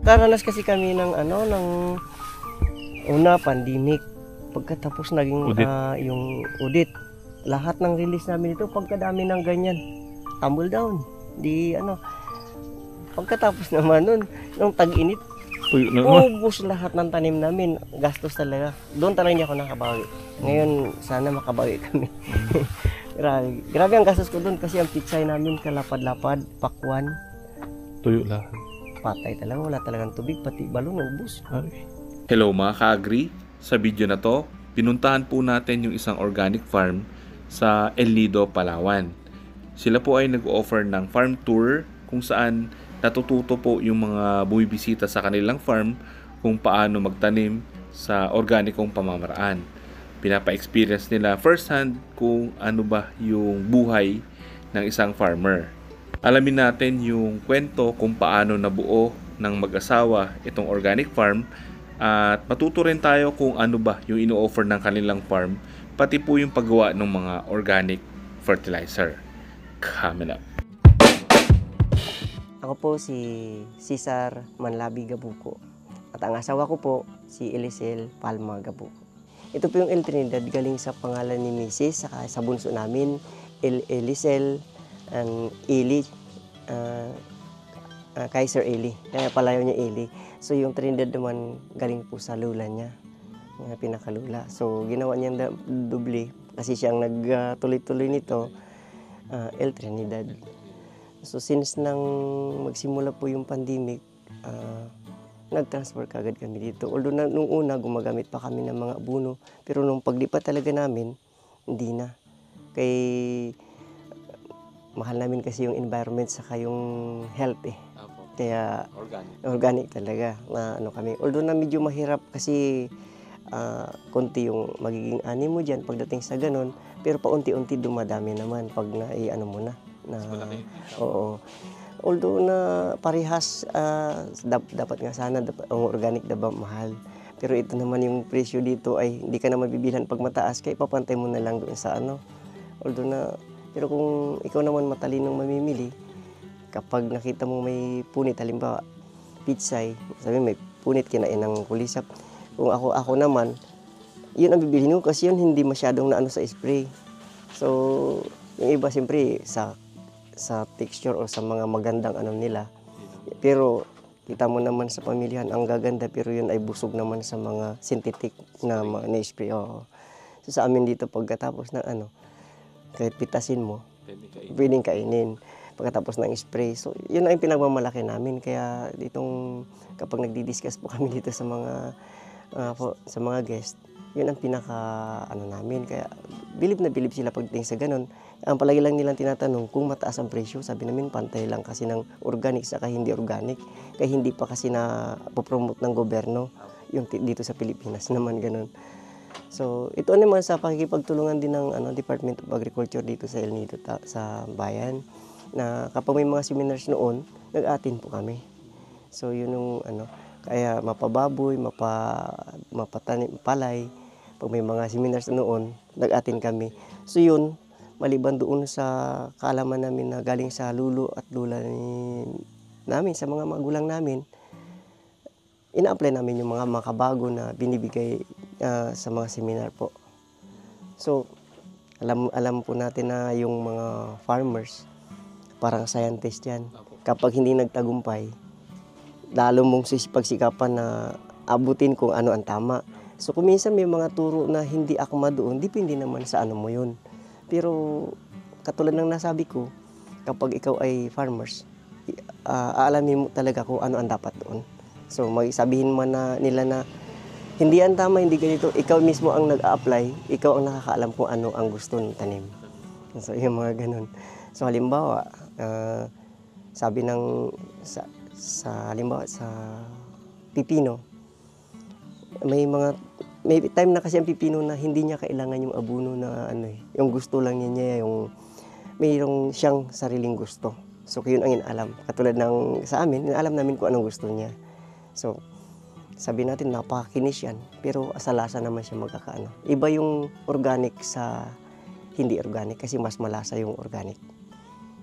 nakaranas kasi kami ng una pandemic. Pagkatapos naging yung audit. Lahat ng release namin ito pagkadami ng ganyan. Tumble down. Pagkatapos naman nung tag-init, ubos lahat ng tanim namin. Gastos talaga. Doon talaga hindi ako nakabawi. Ngayon, sana makabawi kami. Grabe ang gastos ko doon kasi ang pitsay namin kalapad-lapad, pakwan. Tuyo lahat. Patay talaga, wala talagang tubig, pati balon, ubos. Hello mga ka-agri. Sa video na to, pinuntahan po natin yung isang organic farm sa El Nido, Palawan. Sila po ay nag-offer ng farm tour kung saan natututo po yung mga bumibisita sa kanilang farm kung paano magtanim sa organikong pamamaraan. Pinapa-experience nila first hand kung ano ba yung buhay ng isang farmer. Alamin natin yung kwento kung paano nabuo ng mag-asawa itong organic farm at matuto rin tayo kung ano ba yung ino-offer ng kanilang farm pati po yung paggawa ng mga organic fertilizer. Coming up. Ako po si Cesar Manlabi Gabuco at ang asawa ko po si Elisel Palma Gabuco. Ito po yung El Trinidad galing sa pangalan ni Mrs. saka sa bunso namin Elisel and Eli, Kaiser Eli, kaya palayo niya Eli. So yung Trinidad naman galing po sa lula niya, pinakalula. So ginawa niya doble kasi siyang nagtuloy-tuloy nito, El Trinidad. So since nang magsimula po yung pandemic, nag-transfer kagad kami dito. Although nung una gumagamit pa kami ng mga abono, pero nung paglipat talaga namin, hindi na. Mahal namin kasi yung environment saka yung health eh. Kaya organic talaga na kami. Although na medyo mahirap kasi konti yung magiging ani mo diyan pagdating sa ganun, pero paunti-unti dumadami naman pag mo na. Oo. Although na parehas dapat nga sana ang organic dapat mahal. Pero ito naman yung presyo dito ay hindi ka na mabibilhan pag mataas kaya papantay mo na lang doon sa pero kung ikaw naman matalinong mamimili, kapag nakita mo may punit, halimbawa pitsay, sabi may punit kinain ng kulisap. Kung ako naman, yun ang bibilhin ko kasi yun hindi masyadong sa spray. So, yung iba siyempre sa texture o sa mga magandang nila. Pero kita mo naman sa pamilihan ang gaganda pero yun ay busog naman sa mga synthetic na spray. So sa amin dito pagkatapos ng kahit pitasin mo, pwedeng kainin pagkatapos ng spray. So, yun ang pinagmamalaki namin. Kaya kapag nagdi-discuss po kami dito sa mga guest, yun ang namin. Kaya, bilib na bilib sila pagdating sa ganun. Ang palagi lang nilang tinatanong kung mataas ang presyo. Sabi namin, pantay lang kasi ng organic saka hindi organic. Kaya hindi pa kasi na-promote ng gobyerno yung dito sa Pilipinas naman ganun. So, ito naman sa pakikipagtulungan din ng Department of Agriculture dito sa El Nido, sa bayan, na kapag may mga seminars noon, nag-attend po kami. So, yun yung kaya mapababoy, mapatanim, palay, pag may mga seminars noon, nag-attend kami. So, yun, maliban doon sa kaalaman namin na galing sa lulo at lula namin, sa mga magulang namin, ina-apply namin yung mga makabago na binibigay sa mga seminar po. So, alam po natin na yung mga farmers, parang scientist yan. Kapag hindi nagtagumpay, lalo mong pagsikapan na abutin kung ano ang tama. So, kung minsan may mga turo na hindi akma doon, depende naman sa mo yun. Pero, katulad ng nasabi ko, kapag ikaw ay farmers, aalamin mo talaga kung ano ang dapat doon. So, sabihin man nila na hindi ang tama, hindi ganito, ikaw mismo ang nag-a-apply, ikaw ang nakakaalam kung ano ang gusto ng tanim. So, yung mga ganun. So, halimbawa, sabi halimbawa sa pipino, may time na kasi ang pipino na hindi niya kailangan yung abono na yung gusto lang niya, yung mayroong siyang sariling gusto. So, yun ang inaalam. Katulad ng sa amin, inaalam namin kung anong gusto niya. So, sabi natin napakakinis yan, pero sa lasa naman siya magkakaano. Iba yung organic sa hindi organic kasi mas malasa yung organic.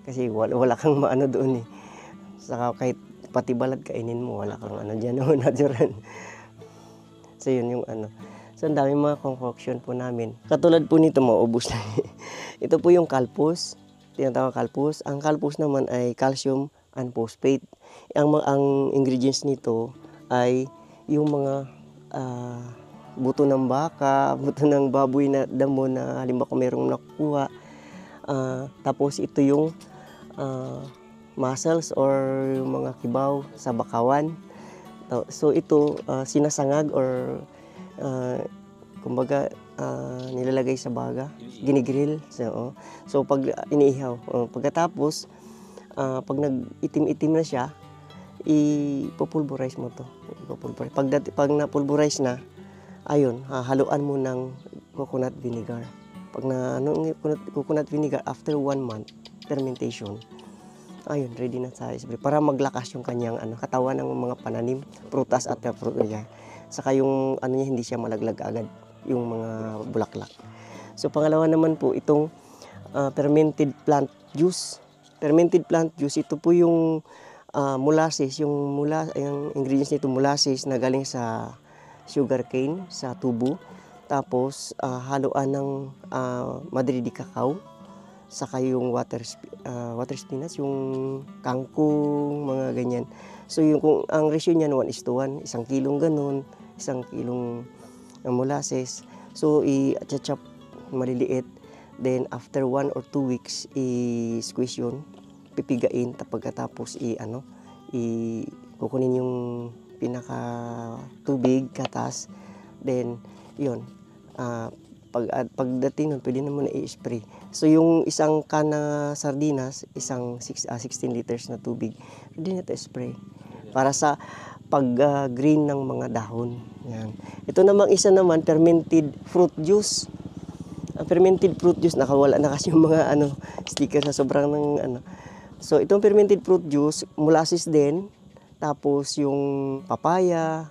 Kasi wala kang doon eh. Saka kahit pati balat kainin mo, wala kang ano dyan, no, natural. So yun yung ano. So ang daming mga concoction po namin. Katulad po nito, maubos na. Ito po yung calpus, tinatawag calpus. Ang calpus naman ay calcium and phosphate. Ang ingredients nito ay yung mga buto ng baka, buto ng baboy na damo na halimbawa kung merong nakukuha. Tapos ito yung muscles or yung mga kibaw sa bakawan. So ito sinasangag or kumbaga nilalagay sa baga, ginigrill. So pag iniihaw, pagkatapos pag nag-itim-itim na siya, ipopulverize mo to. Pag na-pulverize na, ayun, haluan mo ng coconut vinegar. Pag coconut vinegar, after 1 month fermentation, ayun, ready na sa spray para maglakas yung kanyang katawan ng mga pananim, prutas at fruit niya. Saka yung niya hindi siya malaglag agad yung mga bulaklak. So pangalawa naman po itong fermented plant juice. Fermented plant juice, ito po yung molasses, yung ingredients nito molasses na galing sa sugarcane, sa tubo. Tapos haluan ng Madrid cacao, saka yung water spinach, yung kangkong, mga ganyan. So kung ang ratio niyan 1:1, 1 kilong ganun, 1 kilong molasses. So i-chop maliliit. Then after 1 or 2 weeks, i-squeeze yun, pipigain, pagkatapos kukunin yung pinaka tubig, katas. Then yun, pagdating nun, pwede naman i-spray. So yung isang can na sardinas, 16 liters na tubig, pwede na ito spray para sa pag-green ng mga dahon. Yan. Ito namang isa naman, fermented fruit juice. Ang fermented fruit juice, nakawala na kasi yung mga sticker sa sobrang ng So itong fermented fruit juice, molasses din, tapos yung papaya,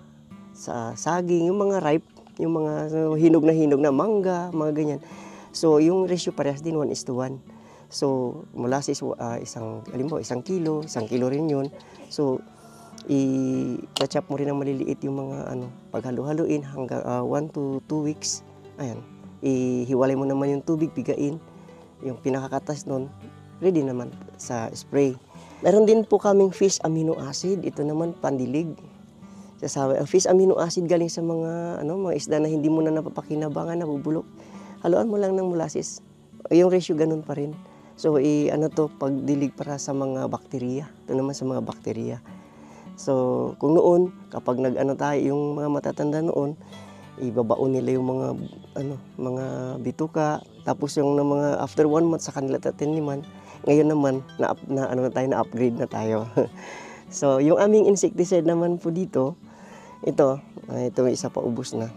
sa saging, yung mga ripe, yung mga hinog na mangga, mga ganyan. So yung ratio parehas din 1:1. So molasses halimbawa 1 kilo, 1 kilo rin yun. So i-chop mo rin ng maliliit yung mga paghalo-haluin hanggang 1 to 2 weeks. Ayan. Ihiwalay mo naman yung tubig, pigain. Yung pinakakatas nun, ready naman sa spray. Meron din po kaming fish amino acid. Ito naman pandilig. Ang fish amino acid galing sa mga isda na hindi mo na napapakinabangan, nabubulok. Haluan mo lang ng molasses. Yung ratio ganun pa rin. So pagdilig para sa mga bakterya. Ito naman sa mga bakterya. So kung noon, kapag tayo, yung mga matatanda noon, ibabaon nila yung mga bituka, tapos yung mga after 1 month sa kanila tataniman. Ngayon naman na-upgrade na tayo. So yung aming insecticide naman po dito, ito isa pa, ubos na.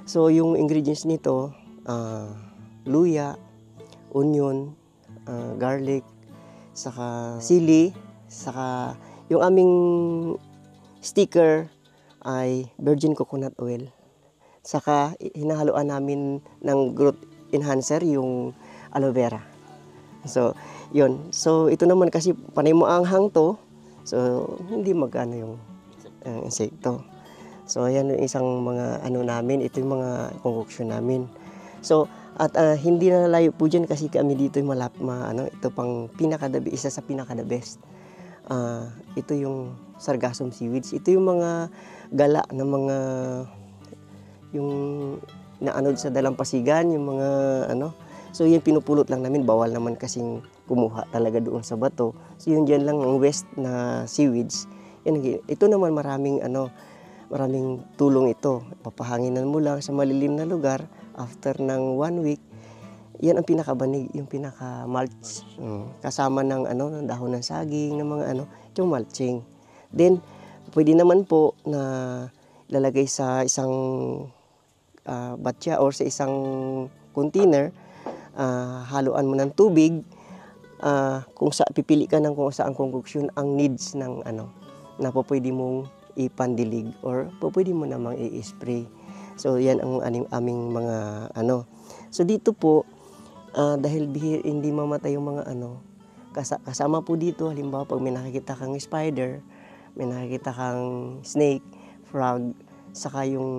So yung ingredients nito, luya, onion, garlic, saka sili, saka yung aming sticker ay virgin coconut oil. Saka hinahaluan namin ng growth enhancer yung aloe vera. So, yun. So, ito naman kasi panay mo anghang to. So, hindi magano yung insekto. So, ayan yung isang mga namin. Ito yung mga concoction namin. So, at hindi na layo po dyan kasi kami dito yung ito pang isa sa pinaka-the best. Ito yung sargassum seaweeds. Ito yung mga gala na mga yung naanod sa dalampasigan, yung mga So yun pinupulot lang namin, bawal naman kasing kumuha talaga doon sa bato. So yun dyan lang ang west na seaweeds. Ito naman maraming tulong ito. Papahanginan mo lang sa malilim na lugar after ng 1 week. Yan ang pinakabanig, yung pinaka-mulch. Kasama ng ng dahon ng saging, ng mga yung mulching. Then pwede naman po na lalagay sa isang batya or sa isang container, haluan mo ng tubig, pipili ka ng kung saan concoction ang needs ng na pwede mong ipandilig or pwede mo namang i-spray. So yan ang aming mga So dito po, dahil hindi mamatay yung mga kasama po dito, halimbawa pag may nakikita kang spider, may nakikita kang snake, frog, saka yung,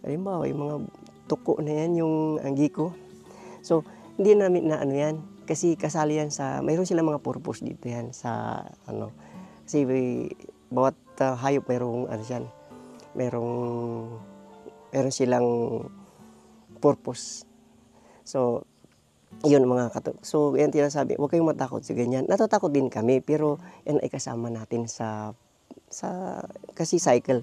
halimbawa yung mga tuko na yan, yung anggiko. So, hindi namin na ano yan, kasi kasali yan sa, mayroon silang mga purpose dito yan sa ano, kasi bawat hayop mayroong ano yan, meron silang purpose. So, yun mga so yan tinasabi, huwag kayong matakot sa ganyan. Natatakot din kami, pero yan ay kasama natin sa kasi cycle.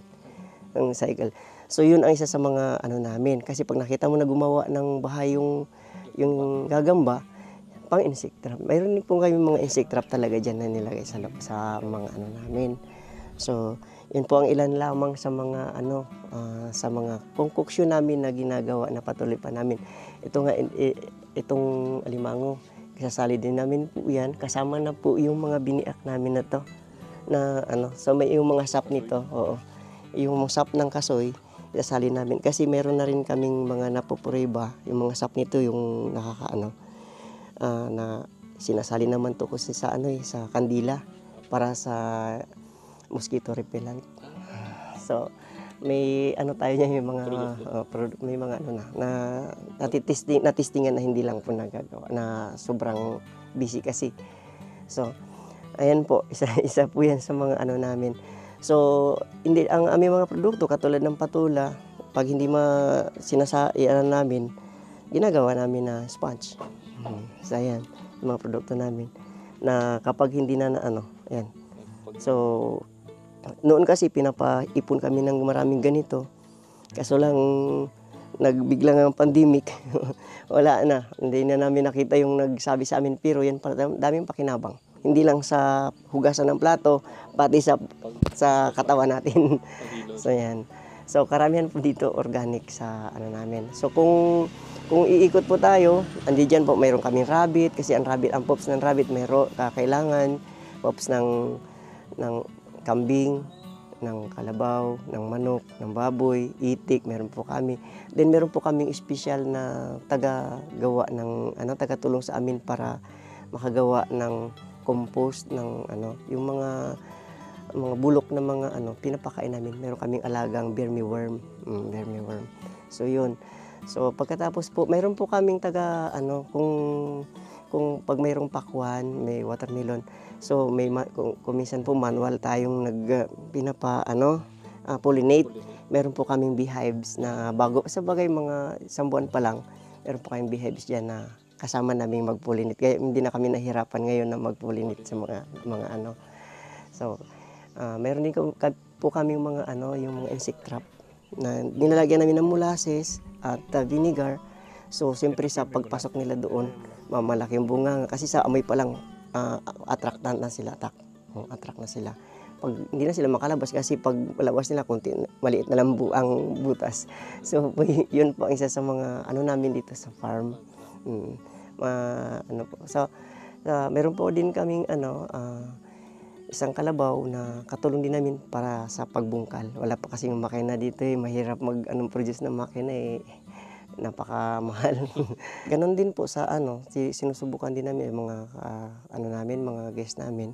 Ang cycle. So yun ang isa sa mga ano namin, kasi pag nakita mo na gumawa ng bahay yung gagamba, pang insect trap. Mayroon din po kami mga insect trap talaga dyan na nilagay sa mga ano namin. So yun po ang ilan lamang sa mga ano sa mga konkoksyon namin na ginagawa na patuloy pa namin. Ito nga itong alimango, kasasali din namin po yan, kasama na po yung mga biniak namin na to na ano, so may yung mga sap nito, oo. Yung sap ng kasoy, kasasali namin kasi meron na rin kaming mga napupuriba, yung mga sap nito yung nakakaano na sinasali naman to kasi sa ano sa kandila para sa mosquito repellent. So may ano tayo niya yung mga may mga ano na natistingan na hindi lang po nagagawa na sobrang busy kasi. So ayan po, isa po yan sa mga ano namin. So hindi ang aming mga produkto katulad ng patula, pag hindi namin, ginagawa namin na sponge. So ayan, yung mga produkto namin na kapag hindi na ano, ayan. So noon kasi pinapaipon kami ng maraming ganito. Kaso lang nagbiglang ang pandemic. Wala na. Hindi na namin nakita yung nagsabi sa amin, pero yan daming pakinabang. Hindi lang sa hugasan ng plato, pati sa katawan natin. So yan. So karamihan po dito organic sa ano namin. So kung iikot po tayo, andiyan po mayroon kaming rabbit kasi ang pops ng rabbit mayroon kailangan pops ng kambing, ng kalabaw, ng manok, ng baboy, itik, meron po kami. Then meron po kaming special na taga-gawa ng taga-tulong sa amin para makagawa ng compost ng yung mga bulok na mga pinapakain namin. Meron kaming alagang vermiworm, vermiworm. So yun. So pagkatapos po, meron po kaming kung pag mayroong pakwan, may watermelon. So may kung minsan po manual tayong pollinate. Meron po kaming beehives na bago sa bagay mga isang buwan pa lang. Meron po kaming beehives diyan na kasama naming mag-pollinate. Kaya hindi na kami nahirapan ngayon na mag-pollinate sa mga ano. So meron din po kaming mga yung mga insect trap na nilalagyan namin ng molasses at vinegar. So siyempre sa pagpasok nila doon, mamalaki yung bunga kasi sa amoy pa lang attract na sila. Attract na sila. Pag hindi na sila makalabas kasi pag labas nila konti maliit na lang ang butas. So yun po ang isa sa mga namin dito sa farm. So meron po din kaming isang kalabaw na katulong din namin para sa pagbungkal. Wala pa kasing makina dito mahirap produce ng makina napakamahal. Ganon din po sa sinusubukan din namin mga mga guests namin.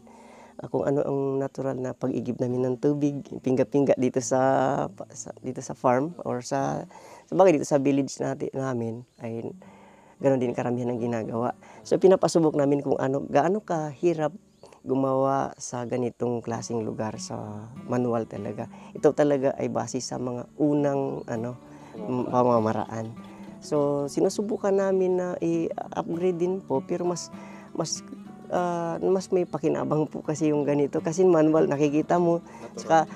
Kung ano ang natural na pag-igib namin ng tubig, pinga-pinga dito sa farm or sa bagay dito sa village namin ay ganon din karamihan ang ginagawa. So pinapasubok namin kung gaano kahirap gumawa sa ganitong klaseng lugar sa manual talaga. Ito talaga ay base sa mga unang pamamaraan. So sinusubukan namin na i-upgrade din po, pero mas may pakinabang po kasi yung ganito kasi manual nakikita mo, saka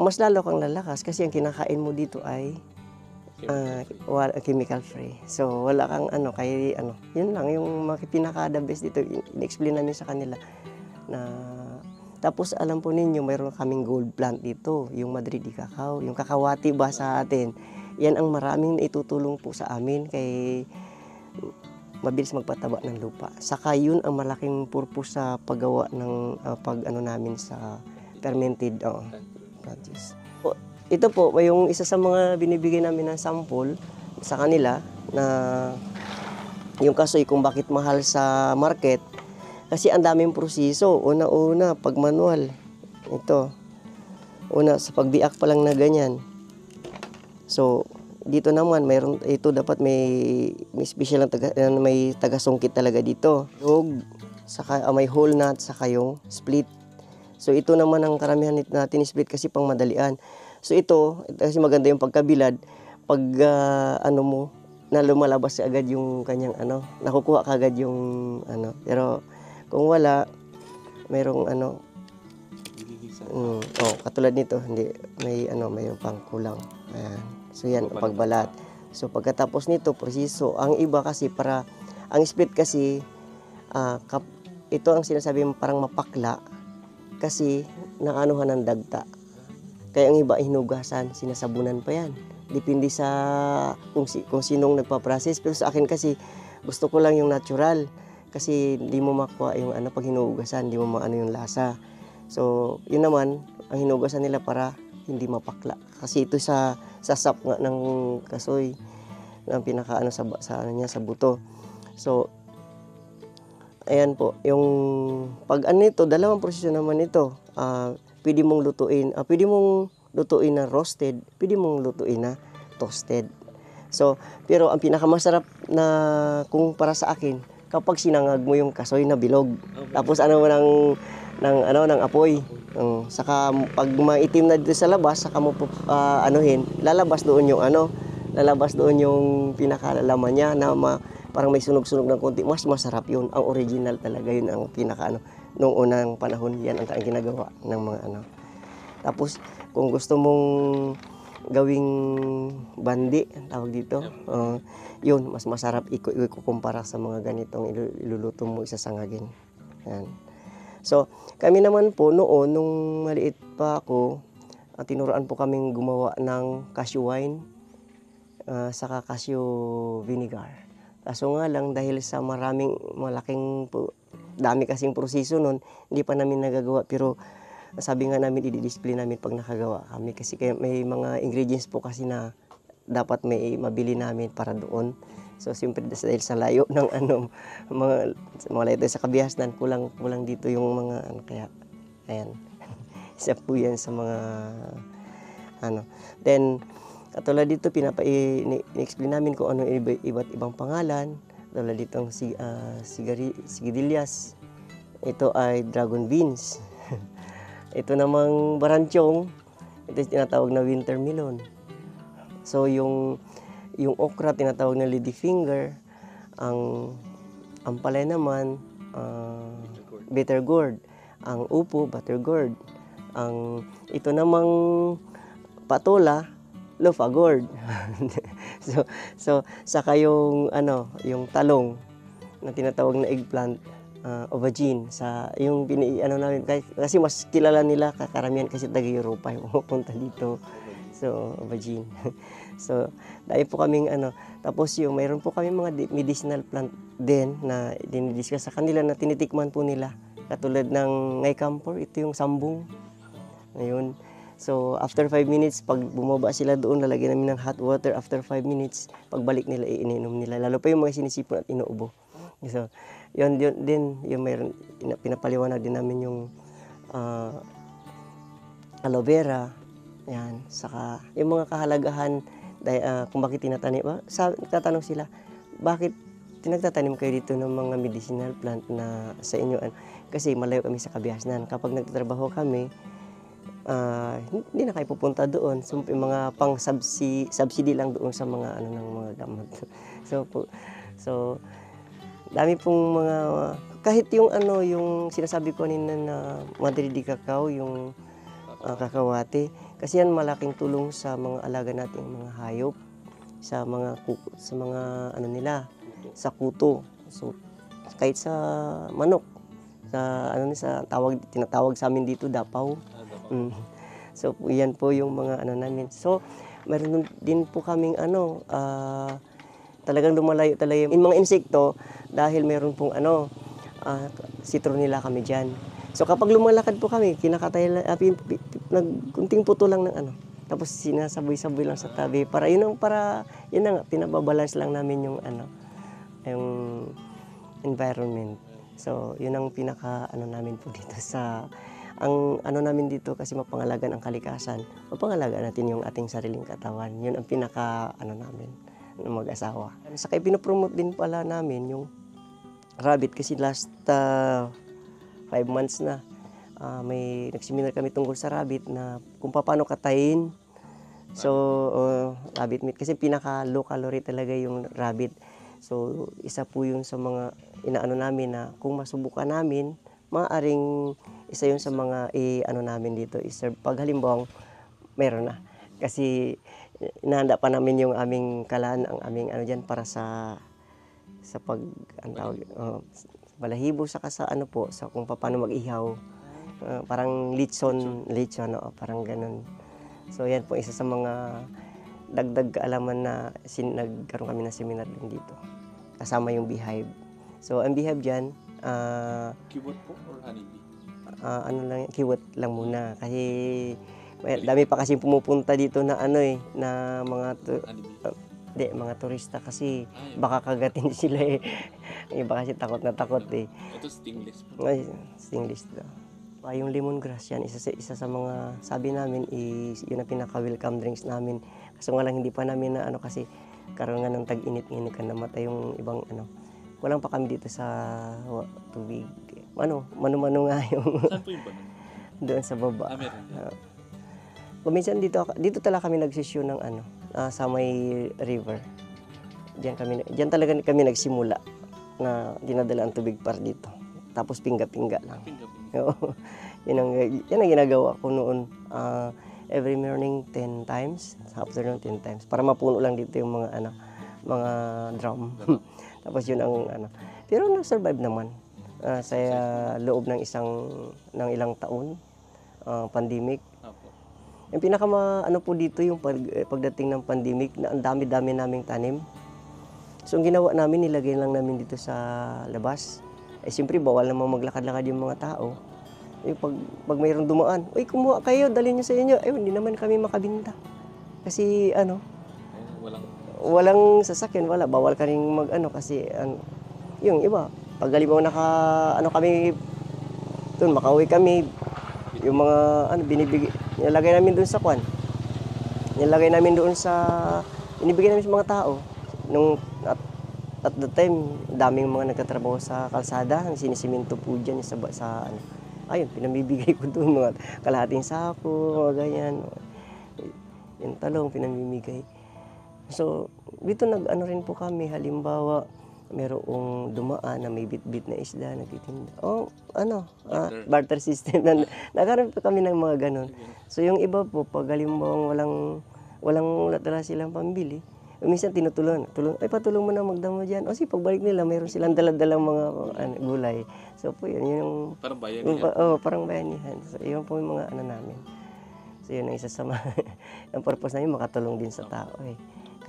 mas lalo kang lalakas kasi ang kinakain mo dito ay chemical free. So wala kang yun lang yung pinaka the best dito. In-explain namin sa kanila na tapos alam po ninyo mayroon kaming gold plant dito, yung Madrid cacao, yung kakawati ba sa atin. Yan ang maraming itutulong po sa amin kay mabilis magpataba ng lupa. Saka yun ang malaking purpose sa paggawa ng namin sa fermented produce. Ito po yung isa sa mga binibigay namin ng sample sa kanila na yung kasoy kung bakit mahal sa market. Kasi ang daming proseso. Una-una, pag manual. Ito. Una, sa pagbiak pa lang na ganyan. So, dito naman, ito dapat may special may taga-sungkit talaga dito. Lug, saka may whole nut, saka yung split. So, ito naman ang karamihan natin split kasi pang madalian. So, ito, kasi maganda yung pagkabilad. Pag, na lumalabas agad yung kanyang nakukuha kagad yung pero kung wala mayroong katulad nito hindi may pang kulang. Ayan. So yan pagbalat. So pagkatapos nito proseso ang iba kasi ang split kasi ito ang sinasabi parang mapakla kasi naanuhan ng dagta. Kaya ang iba hinugasan, sinasabunan pa yan. Depende sa kung sinong nagpa-process. Pero sa akin kasi, gusto ko lang yung natural. Kasi hindi mo makuha yung pag hinugasan, hindi mo maano yung lasa. So, yun naman, ang hinugasan nila para hindi mapakla. Kasi ito sa sap nga ng kasoy, ang pinaka sa buto. So, ayan po, yung pag ito, dalawang proseso naman ito. Pwede mong lutuin na roasted, pwede mong lutuin na toasted. So, pero ang pinakamasarap na kung para sa akin, kapag sinangag mo yung kasoy na bilog. Okay. Tapos ng apoy. Saka pag maitim na dito sa labas, saka mo lalabas doon yung pinakalalaman niya na parang may sunog-sunog ng konti. Mas masarap yun. Ang original talaga yun ang pinaka nung unang panahon yan ang ginagawa ng mga Tapos kung gusto mong gawing bandi, ang tawag dito, yun, mas masarap ikukumpara sa mga ganitong iluluto mo isasangagin. Yan. So, kami naman po noon, nung maliit pa ako, tinuruan po kaming gumawa ng cashew wine, saka cashew vinegar. Kaso nga lang, dahil sa dami kasing proseso noon, hindi pa namin nagagawa, pero sabi nga namin, i-display namin pag nakagawa kami kasi may mga ingredients po kasi na dapat may mabili namin para doon. So, siyempre dahil sa layo ng mga layo sa Kabihasnan, kulang dito yung mga kaya, ayan. Isa po yan sa mga Then, katulad dito, i-explain namin kung ano iba't ibang pangalan. Katulad ditong sigarilyas. Ito ay dragon beans. Ito namang baranchong, ito yung tinatawag na winter melon. So yung okra tinatawag na ladyfinger, ang ampalaya naman bitter gourd, ang upo butter gourd, ito namang patola lofa gourd. so saka yung talong na tinatawag na eggplant, aubergine yung namin kasi mas kilala nila karamihan kasi taga-Europa yung pupunta dito. So aubergine. So dahil po kaming tapos mayroon po kami mga medicinal plant din na dinidiscuss sa kanila na tinitikman po nila. Katulad ng ngay camphor, ito yung sambong. Ayun. So after 5 minutes, pag bumaba sila doon, lalagyan namin ng hot water. After 5 minutes, pagbalik nila, iniinom nila. Lalo pa yung mga sinisipon at inuubo. So, yun din, yung pinapaliwanag din namin yung aloe vera, yan, saka yung mga kahalagahan, kung bakit tinatanim. Tatanong sila, bakit tinagtatanim kayo dito ng mga medicinal plant na sa inyo? Kasi malayo kami sa Kabihasnan. Kapag nagtatrabaho kami, hindi na kayo pupunta doon. So, yung mga pang-subsidy lang doon sa mga ng mga gamot. So, dami pong mga, kahit yung yung sinasabi ko kanina na Madre de Cacao, yung kakawate, kasi yan malaking tulong sa mga alaga nating mga hayop, sa mga nila, sa kuto. So, kahit sa manok, sa tinatawag sa amin dito dapaw. So, yan po yung mga namin. So, meron din po kaming talagang lumalayo talaga yung mga insekto dahil meron pong citronella kami dyan. So kapag lumalakad po kami, kinakatay lang, kunting puto lang ng tapos sinasaboy-saboy lang sa tabi para yun nga, pinababalance lang namin yung yung environment. So, yun ang pinaka ano namin po dito sa ang ano namin dito kasi mapangalagaan ang kalikasan. Mapangalagaan natin yung ating sariling katawan. Yun ang pinaka ano namin ng mag-asawa. Saka pinopromote din pala namin yung rabbit kasi last 5 months na may nagseminar kami tungkol sa rabbit na kung paano katayin. So, rabbit meat kasi pinaka low calorie talaga yung rabbit. So, isa po yung sa mga inaano namin na kung masubukan namin, maaaring isa yung sa mga ano namin dito i-serve pag halimbawa meron na. Kasi inahanda pa namin yung aming kalan, ang aming ano diyan para sa pag ang tawag, balahibo saka sa ano po, sa kung paano mag-ihaw. Parang lechon, parang ganun. So yan po isa sa mga dagdag kaalaman na nagkaroon kami ng seminar din dito. Kasama yung beehive. So ang beehive diyan, Kiwot po or honeybee? ano lang, kiwat lang muna kasi dami pa kasi pumupunta dito na ano na mga mga turista kasi baka kagatin sila eh. Yung iba kasi takot na takot eh. Ito stingless po. Ay, stingless daw. Yung lemongrass yan, isa sa mga sabi namin yun ang pinaka-welcome drinks namin. Kaso nga lang hindi pa namin na ano kasi karoon nga ng tag-init-init ka namatay yung ibang ano. Walang pa kami dito sa tubig. Mano-mano nga yung Saan po yung banan? doon sa baba. Meron. Kuminsan dito talaga kami nagsisyon ng ano, sa may river. Diyan talaga kami nagsimula na dinadala ang tubig para dito. Tapos pingga-pingga lang. Oo. Yan ang ginagawa ko noon. Every morning 10 times, sa afternoon 10 times para mapuno lang dito yung mga drum. Tapos yun ang ano. Pero nag-survive naman sa loob ng ilang taon, pandemic. Yung ano po dito yung pagdating ng pandemic na ang dami-dami naming tanim. So ang ginawa namin, nilagay lang namin dito sa labas. Siyempre bawal namang maglakad-lakad yung mga tao. Pag mayroong dumaan, "Uy, kumuha kayo, dalhin niyo sa inyo." Hindi naman kami makabinta. Kasi walang sasakyan, bawal ka ring kasi yung iba, pag halimbawa kami doon, makauwi kami, yung mga nilagay namin doon sa binibigay namin sa mga tao. At the time, daming mga nagtatrabaho sa kalsada, sinisiminto po dyan sa ayun, pinamibigay ko doon mga kalahating sako, mga ganyan. Yung talong, pinamimigay. So, dito rin po kami, halimbawa, merong dumaan na may bit-bit na isda, nagtitinda. Barter system. Nagkaroon po kami ng mga ganon. So, yung iba po, pag halimbawa wala talaga silang pambili, minsan tinutulungan. Patulong mo na magdamo dyan. Sige, pagbalik nila, mayroon silang dala-dalang mga gulay. So po yun, yung parang bayanihan. Parang bayanihan. So yun po yung mga namin. So yun ang isa sa ang purpose namin, makatulong din sa tao eh.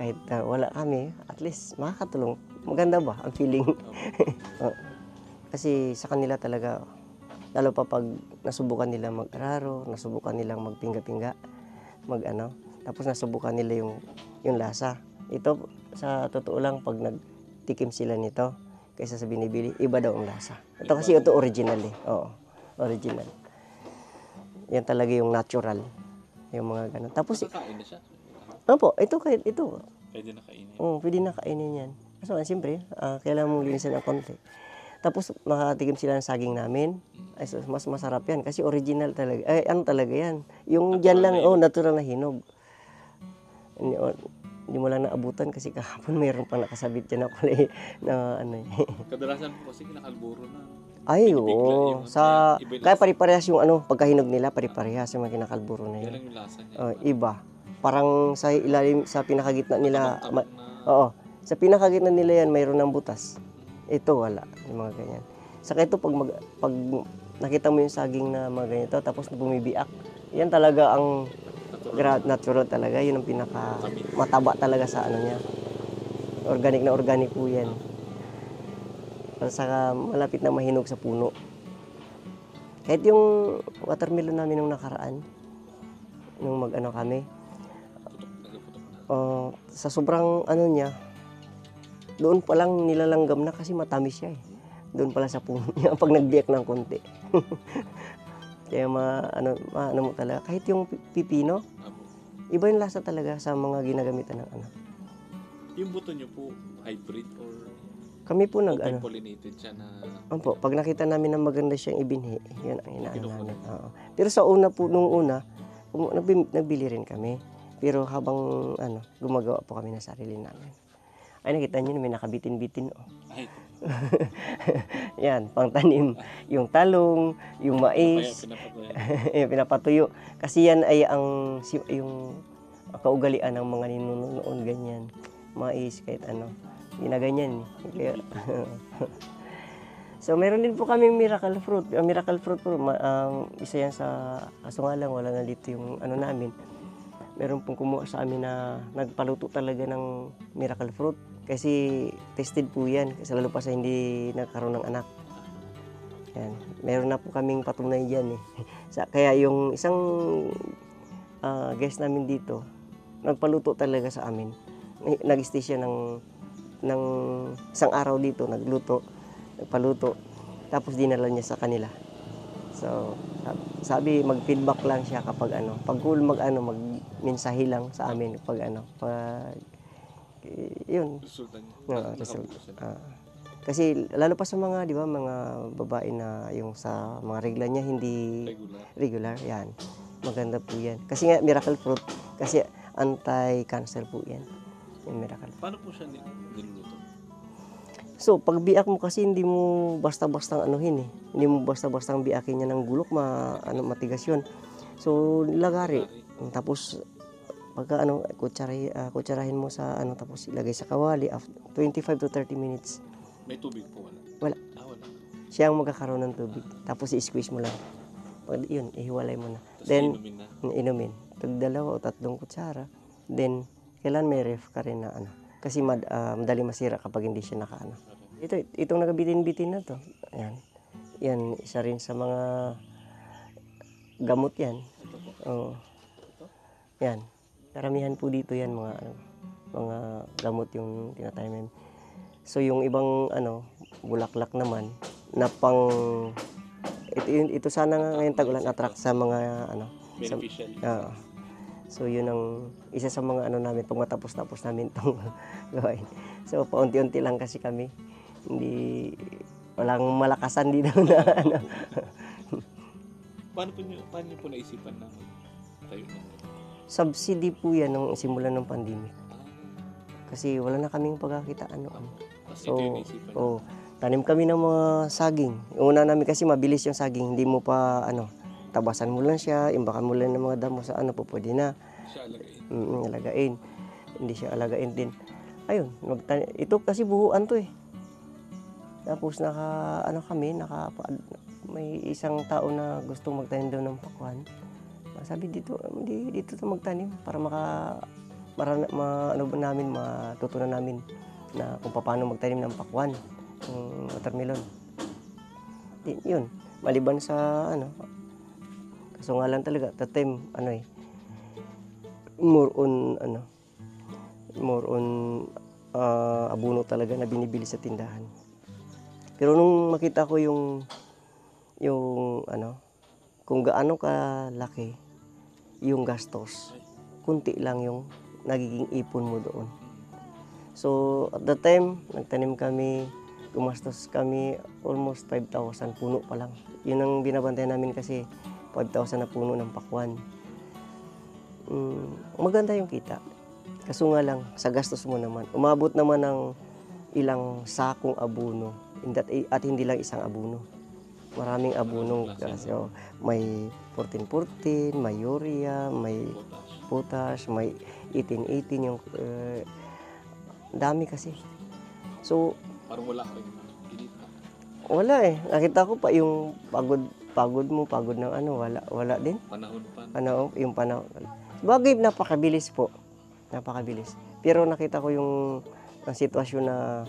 Kahit wala kami, at least makakatulong. Maganda ba ang feeling? Kasi sa kanila talaga, lalo pa pag nasubukan nila mag-araro, nasubukan nilang magpingga-pingga, tapos nasubukan nila yung lasa. Ito, sa totoo lang, pag nagtikim sila nito, kaysa sa binibili, iba daw ang lasa. Ito kasi ito original eh. Oo, original. Yan talaga yung natural. Yung mga ganun. Tapos, nakakain na siya? Opo, ito. Pwede na kainin? Oo, pwede na kainin yan. So, siyempre, kailangan mong linisan ng konti. Tapos, makatikim sila ng saging namin. Mas masarap yan kasi original talaga. Talaga yan. Yung dyan lang, natural na hinog. Hindi mo lang naabutan kasi kahapon mayroon pang nakasabit dyan na kulay na Kadalasan po kasi kinakalburo na. Ay, oo. Kaya pare-parehas yung pagkahinog nila, pare-parehas yung mga kinakalburo na yun. Yan lang yung lasa niya. Iba. Parang sa ilalim, sa pinakagitna nila, sa pinakagitna nila yan, mayroon ng butas. Ito, wala. Yung mga ganyan. Saka ito, pag nakita mo yung saging na mga ganito, tapos bumibiak, yan talaga ang natural talaga. Yun ang pinaka mataba talaga sa niya. Organic po yan. Saka malapit na mahinog sa puno. Kahit yung watermelon namin nung nakaraan, nung kami, sa sobrang niya, doon pa lang nilalanggam na kasi matamis siya eh. Doon pala sa puno niya pag nagbiyak ng konti. Kaya ano mo talaga, kahit yung pipino, iba yung lasa talaga sa mga ginagamitan ng ano. Yung buto nyo po, hybrid or Kami po pollinated siya na... Opo, pag nakita namin na maganda siyang ibinhi, yun ang inaano namin. Oo. Pero sa una po, nung una, nagbili rin kami. Pero habang gumagawa po kami ng sarili namin. Ay, nakita niyo, may nakabitin-bitin. Oh. Ay, Yan, pangtanim. Yung talong, yung mais, yung pinapatuyo. Kasi yan ay yung kaugalian ng mga ninuno noon, ganyan. Mais, kahit ano. Ginaganyan. Kaya, so, meron din po kaming miracle fruit. Ang miracle fruit po, isa yan sa, kaso nga lang, wala na dito yung ano namin. Meron pong kumuha sa amin na nagpaluto talaga ng miracle fruit. Kasi tested po yan, kasi lalo pa sa hindi nagkaroon ng anak. Yan. Meron na po kaming patunay dyan eh. Kaya yung isang guest namin dito, nagpaluto talaga sa amin. Nag-stay siya ng isang araw dito, nagpaluto, tapos dinala niya sa kanila. So, sabi mag-feedback lang siya kapag pag cool mag-mensahe lang sa amin pag yun. resulta niya. Kasi lalo pa sa mga, di ba, mga babae na yung sa mga regla niya hindi regular, yan. Maganda po yan. Kasi nga miracle fruit, kasi anti-cancer po yan. Yung miracle. Paano po siya niluluto? So, pag biak mo kasi hindi mo basta-bastang anuhin eh. Hindi mo basta-bastang biakin niya ng gulok, matigas yun. So, lagari. Tapos, pagka kutsarahin mo sa tapos ilagay sa kawali, 25 to 30 minutes. May tubig po wala? Wala. Wala. Siya ang magkakaroon ng tubig. Tapos i-squeeze mo lang. Pag yun, ihiwalay mo na. Tapos Then, inumin na? inumin. Pag 2 o 3 kutsara. Then, kailan may ref ka rin na Kasi madali masira kapag hindi siya nakaano. Itong nagabitin-bitin na to. Ayan. Yan, isa rin sa mga gamot yan. Oo. Yan. Karamihan po dito yan mga gamot yung tinatanim. So yung ibang bulaklak naman na ito sana nga ngayon tag-ulan attract sa mga beneficial. So yun ang isa sa mga namin pag matapos namin itong gawain. So paunti-unti lang kasi kami. Hindi walang malakasan dito na Paano niyo po naisipan na tayo na? Subsidy po yan nung simula ng pandemic. Kasi wala na kaming pagkakitaan noon. So, tanim kami ng mga saging. Una namin kasi mabilis yung saging. Hindi mo pa tabasan mo lang siya, imbakan mo lang ng mga damo sa po pwede na. Siya alagain. Alagain. Hindi siya alagain din. Ayun, ito kasi buhuan to eh. Tapos may isang tao na gustong magtanim daw ng pakwan. Sabi dito to magtanim para matutunan namin na kung paano magtanim ng pakwan, ng watermelon. Yun, maliban sa kaso nga lang talaga, that time, more on abuno talaga na binibili sa tindahan. Pero nung makita ko yung kung gaano kalaki yung gastos, kunti lang yung nagiging ipon mo doon. So, at that time, nagtanim kami, gumastos kami almost 5,000 puno pa lang. Yun ang binabantay namin kasi 5,000 na puno ng pakwan. Maganda yung kita. Kaso nga lang, sa gastos mo naman, umabot naman ng ilang sakong abono at hindi lang isang abono. Maraming abono kasi may 14-14, may urea, may potash, may 18-18 yung dami kasi. So, parang wala ka rin kinita. Wala eh. Nakita ko pa yung pagod ng wala din. Panahon pa. Yung panahon. Bagay, napakabilis po. Napakabilis. Pero nakita ko yung sitwasyon na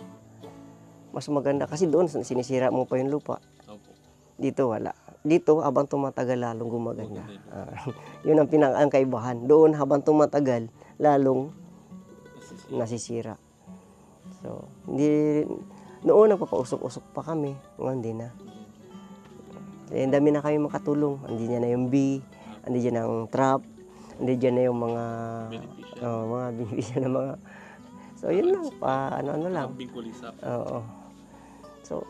mas maganda kasi doon sinisira mo pa yung lupa. Dito wala. Dito habang tumatagal lalong gumaganda. Yun ang kaibahan. Doon habang tumatagal lalong nasisira. So, hindi Noon, nagpapausok-usok pa kami. Ngayon, hindi na. Ang dami na kami makatulong. Andi dyan na yung bee, andi dyan ang trap, andi dyan na yung mga beneficial na mga. So, yun lang. Ano lang. Oo. So,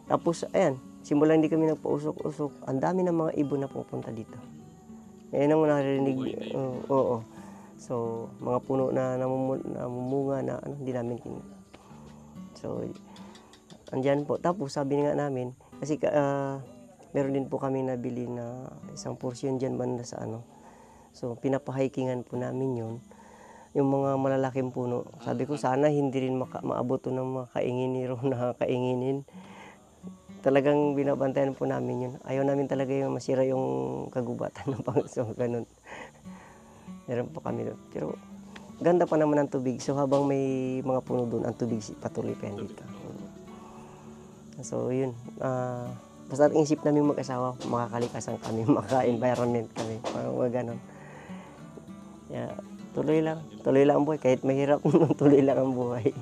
tapos, ayan. Simulan hindi kami nagpausok-usok. Ang dami ng mga ibon na pupunta dito. Ayan ang narinig. Oo. So, mga puno na namumunga na hindi namin So, andyan po. Tapos, sabi nga namin, kasi meron din po kami nabili na isang portion dyan banda sa ano. So, pinapahikingan po namin yun. Yung mga malalaking puno. Sabi ko, sana hindi rin maabot ng mga kainginiro na kainginin. Talagang binabantayan po namin yun. Ayaw namin talaga yung masira yung kagubatan ng Panginoon. Ganun. Meron po kami doon. Pero, ganda pa naman ang tubig. So, habang may mga puno doon, ang tubig patuloy pa yan dito. So, yun. Basta ang isip namin mag-asawa, makakalikasan kami, maka-environment kami, parang gano'n. Yeah, tuloy lang ang buhay, kahit mahirap, tuloy lang ang buhay.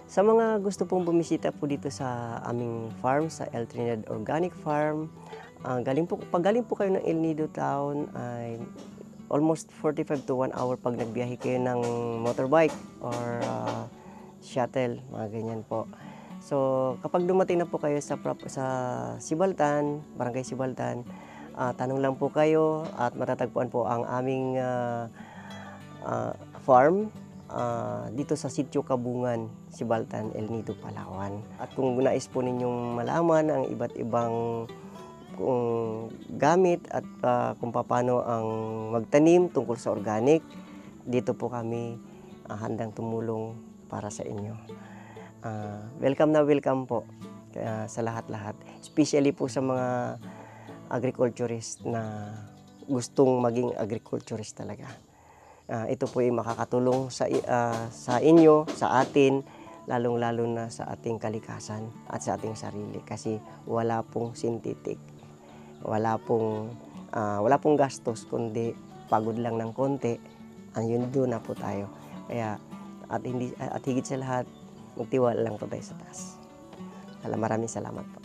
Sa mga gusto pong bumisita po dito sa aming farm, sa El Trinidad Organic Farm, pag galing po kayo ng El Nido Town, ay almost 45 to 1 hour pag nagbiyahe kayo ng motorbike or shuttle, mga ganyan po. So, kapag dumating na po kayo sa Sibaltan, Barangay Sibaltan, tanong lang po kayo at matatagpuan po ang aming farm dito sa Sitio Kabungan, Sibaltan, El Nido, Palawan. At kung nais po ninyong malaman ang iba't ibang gamit at kung paano ang magtanim tungkol sa organic, dito po kami handang tumulong para sa inyo. Welcome po sa lahat-lahat. Especially po sa mga agriculturist na gustong maging agriculturist talaga. Ito po ay makakatulong sa inyo, sa atin, lalong-lalo na sa ating kalikasan at sa ating sarili. Kasi wala pong synthetic, wala pong gastos, kundi pagod lang ng konti, yun doon na po tayo. Kaya, at higit sa lahat, magtiwala lang po tayo sa taas. Maraming salamat po.